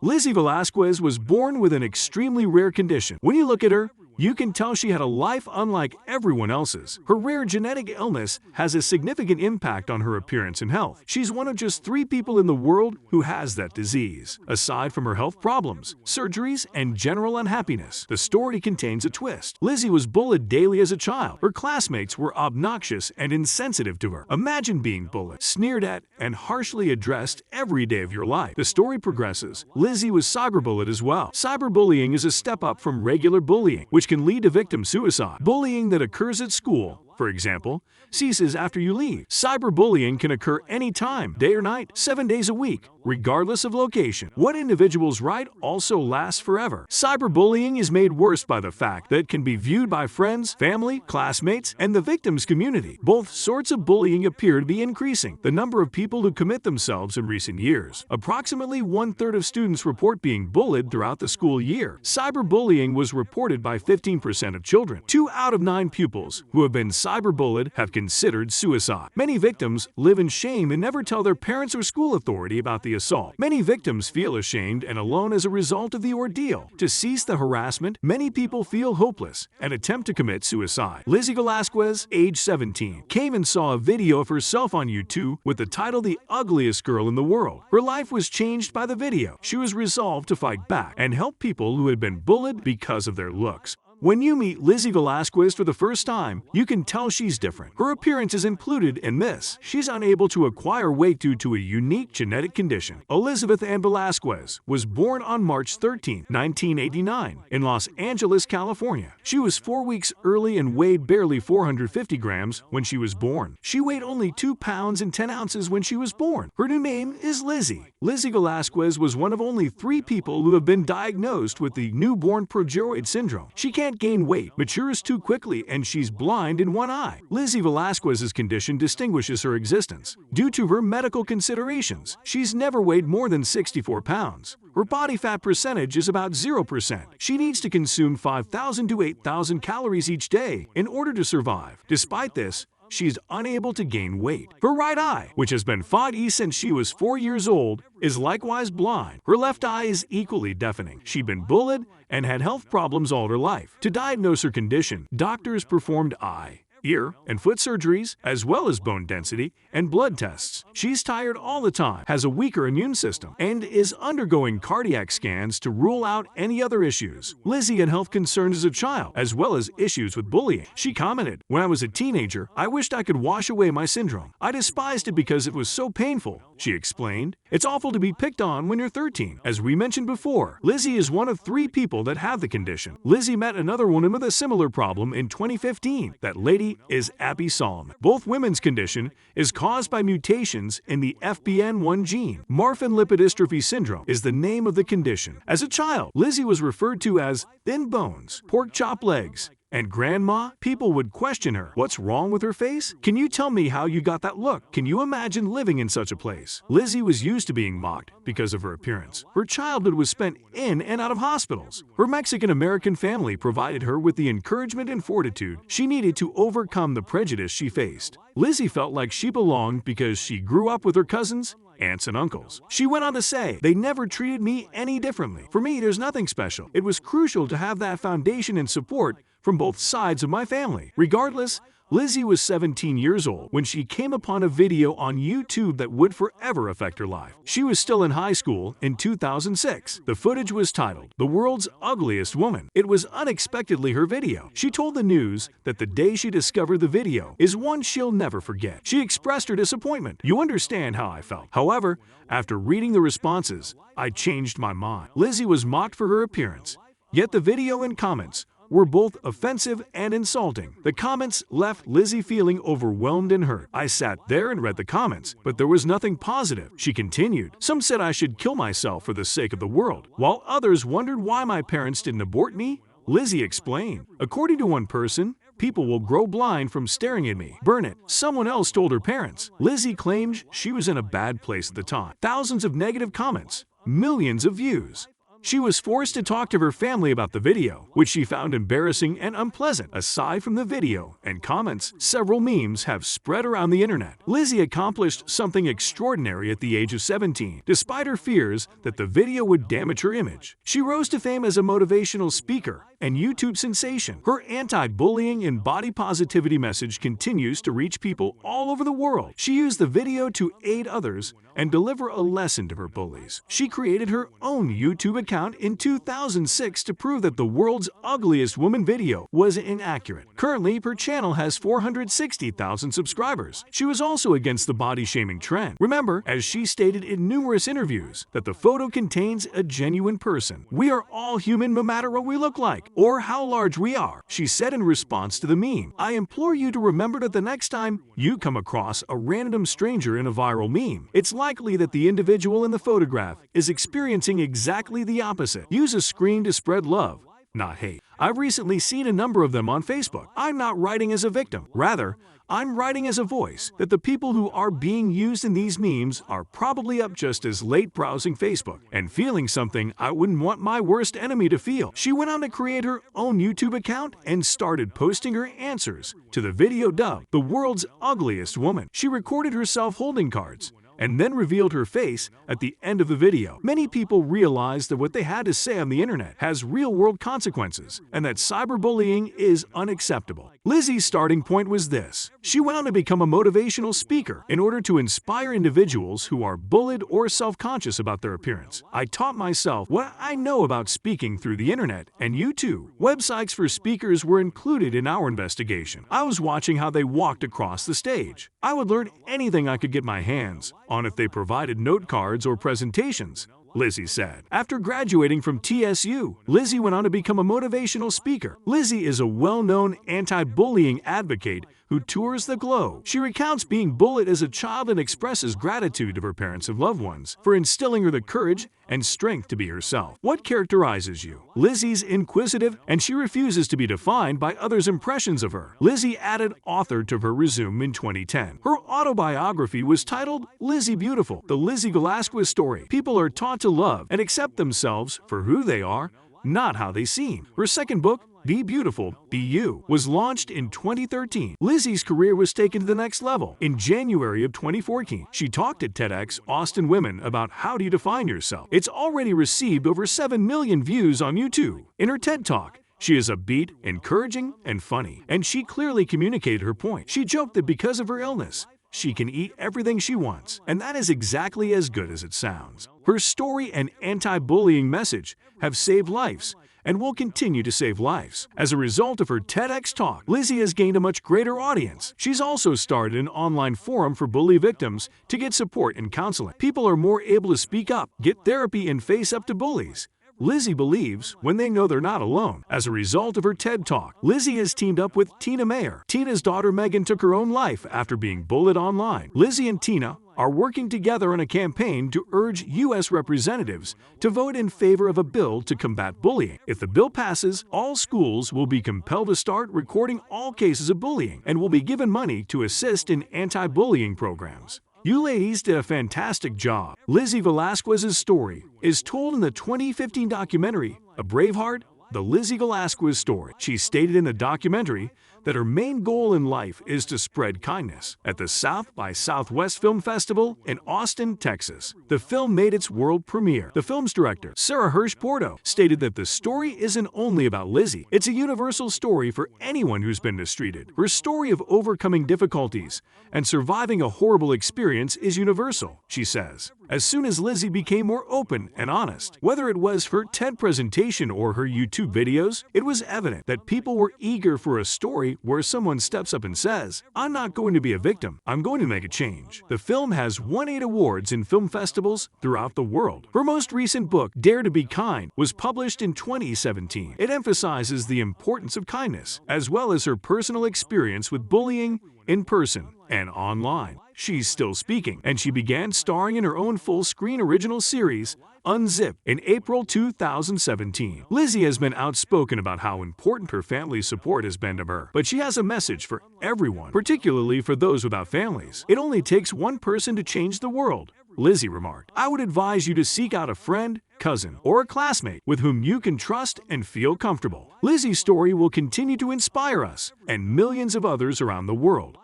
Lizzie Velásquez was born with an extremely rare condition. When you look at her, you can tell she had a life unlike everyone else's. Her rare genetic illness has a significant impact on her appearance and health. She's one of just 3 people in the world who has that disease. Aside from her health problems, surgeries, and general unhappiness, the story contains a twist. Lizzie was bullied daily as a child. Her classmates were obnoxious and insensitive to her. Imagine being bullied, sneered at, and harshly addressed every day of your life. The story progresses. Lizzie was cyberbullied as well. Cyberbullying is a step up from regular bullying, which can lead to victim suicide. Bullying that occurs at school, for example, ceases after you leave. Cyberbullying can occur anytime, day or night, 7 days a week, regardless of location. What individuals write also lasts forever. Cyberbullying is made worse by the fact that it can be viewed by friends, family, classmates, and the victim's community. Both sorts of bullying appear to be increasing. The number of people who commit themselves in recent years. Approximately 1/3 of students report being bullied throughout the school year. Cyberbullying was reported by 15% of children. 2 out of 9 pupils who have been cyberbullied have considered suicide. Many victims live in shame and never tell their parents or school authority about the assault. Many victims feel ashamed and alone as a result of the ordeal. To cease the harassment, many people feel hopeless and attempt to commit suicide. Lizzie Velásquez, age 17, came and saw a video of herself on YouTube with the title "The Ugliest Girl in the World." Her life was changed by the video. She was resolved to fight back and help people who had been bullied because of their looks. When you meet Lizzie Velásquez for the first time, you can tell she's different. Her appearance is included in this. She's unable to acquire weight due to a unique genetic condition. Elizabeth Ann Velásquez was born on March 13, 1989, in Los Angeles, California. She was 4 weeks early and weighed barely 450 grams when she was born. She weighed only 2 pounds and 10 ounces when she was born. Her new name is Lizzie. Lizzie Velásquez was one of only 3 people who have been diagnosed with the newborn progeroid syndrome. She can't gain weight, matures too quickly, and she's blind in one eye. Lizzie Velásquez's condition distinguishes her existence. Due to her medical considerations, she's never weighed more than 64 pounds. Her body fat percentage is about 0%. She needs to consume 5,000 to 8,000 calories each day in order to survive. Despite this, she's unable to gain weight. Her right eye, which has been foggy since she was 4 years old, is likewise blind. Her left eye is equally deafening. She'd been bullied and had health problems all her life. To diagnose her condition, doctors performed eye, ear, and foot surgeries, as well as bone density and blood tests. She's tired all the time, has a weaker immune system, and is undergoing cardiac scans to rule out any other issues. Lizzie had health concerns as a child, as well as issues with bullying. She commented, "When I was a teenager, I wished I could wash away my syndrome. I despised it because it was so painful," she explained. "It's awful to be picked on when you're 13. As we mentioned before, Lizzie is one of 3 people that have the condition. Lizzie met another woman with a similar problem in 2015. That lady is Abby Solomon. Both women's condition is caused by mutations in the FBN1 gene. Marfan lipodystrophy syndrome is the name of the condition. As a child, Lizzie was referred to as thin bones, pork chop legs, and grandma. People would question her. What's wrong with her face? Can you tell me how you got that look? Can you imagine living in such a place? Lizzie was used to being mocked because of her appearance. Her childhood was spent in and out of hospitals. Her Mexican-American family provided her with the encouragement and fortitude she needed to overcome the prejudice she faced. Lizzie felt like she belonged because she grew up with her cousins, aunts, and uncles. She went on to say, "They never treated me any differently. For me, there's nothing special. It was crucial to have that foundation and support from both sides of my family." Regardless, Lizzie was 17 years old when she came upon a video on YouTube that would forever affect her life. She was still in high school in 2006. The footage was titled, "The World's Ugliest Woman." It was unexpectedly her video. She told the news that the day she discovered the video is one she'll never forget. She expressed her disappointment. "You understand how I felt. However, after reading the responses, I changed my mind." Lizzie was mocked for her appearance, yet the video and comments were both offensive and insulting. The comments left Lizzie feeling overwhelmed and hurt. "I sat there and read the comments, but there was nothing positive," she continued. "Some said I should kill myself for the sake of the world, while others wondered why my parents didn't abort me," Lizzie explained. "According to one person, people will grow blind from staring at me. Burn it," someone else told her parents. Lizzie claimed she was in a bad place at the time. Thousands of negative comments, millions of views. She was forced to talk to her family about the video, which she found embarrassing and unpleasant. Aside from the video and comments, several memes have spread around the internet. Lizzie accomplished something extraordinary at the age of 17, despite her fears that the video would damage her image. She rose to fame as a motivational speaker and YouTube sensation. Her anti-bullying and body positivity message continues to reach people all over the world. She used the video to aid others and deliver a lesson to her bullies. She created her own YouTube account in 2006 to prove that the world's ugliest woman video was inaccurate. Currently, her channel has 460,000 subscribers. She was also against the body-shaming trend. Remember, as she stated in numerous interviews, that the photo contains a genuine person. "We are all human no matter what we look like or how large we are," she said in response to the meme. "I implore you to remember that the next time you come across a random stranger in a viral meme, it's likely that the individual in the photograph is experiencing exactly the opposite. Use a screen to spread love, not hate." I've recently seen a number of them on Facebook. I'm not writing as a victim. Rather, I'm writing as a voice that the people who are being used in these memes are probably up just as late browsing Facebook and feeling something I wouldn't want my worst enemy to feel. She went on to create her own YouTube account and started posting her answers to the video dubbed "The World's Ugliest Woman." She recorded herself holding cards and then revealed her face at the end of the video. Many people realized that what they had to say on the internet has real-world consequences and that cyberbullying is unacceptable. Lizzie's starting point was this. She went on to become a motivational speaker in order to inspire individuals who are bullied or self-conscious about their appearance. "I taught myself what I know about speaking through the internet and YouTube. Websites for speakers were included in our investigation. I was watching how they walked across the stage. I would learn anything I could get my hands on if they provided note cards or presentations," Lizzie said. After graduating from TSU, Lizzie went on to become a motivational speaker. Lizzie is a well-known anti-bullying advocate who tours the globe. She recounts being bullied as a child and expresses gratitude to her parents and loved ones for instilling her the courage and strength to be herself. What characterizes you? Lizzie's inquisitive, and she refuses to be defined by others' impressions of her. Lizzie added author to her resume in 2010. Her autobiography was titled Lizzie Beautiful, the Lizzie Velásquez story. People are taught to love and accept themselves for who they are, not how they seem. Her second book, Be Beautiful, Be You, was launched in 2013. Lizzie's career was taken to the next level. In January of 2014, she talked at TEDx Austin Women about how do you define yourself. It's already received over 7 million views on YouTube. In her TED Talk, she is upbeat, encouraging, and funny, and she clearly communicated her point. She joked that because of her illness, she can eat everything she wants, and that is exactly as good as it sounds. Her story and anti-bullying message have saved lives and will continue to save lives. As a result of her TEDx talk, Lizzie has gained a much greater audience. She's also started an online forum for bully victims to get support and counseling. People are more able to speak up, get therapy, and face up to bullies. Lizzie believes when they know they're not alone. As a result of her TED Talk, Lizzie has teamed up with Tina Mayer. Tina's daughter Megan took her own life after being bullied online. Lizzie and Tina are working together on a campaign to urge U.S. representatives to vote in favor of a bill to combat bullying. If the bill passes, all schools will be compelled to start recording all cases of bullying and will be given money to assist in anti-bullying programs. You ladies did a fantastic job. Lizzie Velásquez's story is told in the 2015 documentary, A Braveheart, The Lizzie Velásquez Story. She stated in the documentary that her main goal in life is to spread kindness. At the South by Southwest Film Festival in Austin, Texas, the film made its world premiere. The film's director, Sarah Hirsch Porto, stated that the story isn't only about Lizzie. It's a universal story for anyone who's been mistreated. Her story of overcoming difficulties and surviving a horrible experience is universal, she says. As soon as Lizzie became more open and honest, whether it was her TED presentation or her YouTube videos, it was evident that people were eager for a story where someone steps up and says, "I'm not going to be a victim, I'm going to make a change." The film has won 8 awards in film festivals throughout the world. Her most recent book, Dare to Be Kind, was published in 2017. It emphasizes the importance of kindness, as well as her personal experience with bullying in person and online. She's still speaking, and she began starring in her own full-screen original series, Unzipped, in April 2017. Lizzie has been outspoken about how important her family's support has been to her, but she has a message for everyone, particularly for those without families. It only takes one person to change the world. Lizzie remarked, "I would advise you to seek out a friend, cousin, or a classmate with whom you can trust and feel comfortable." Lizzie's story will continue to inspire us and millions of others around the world.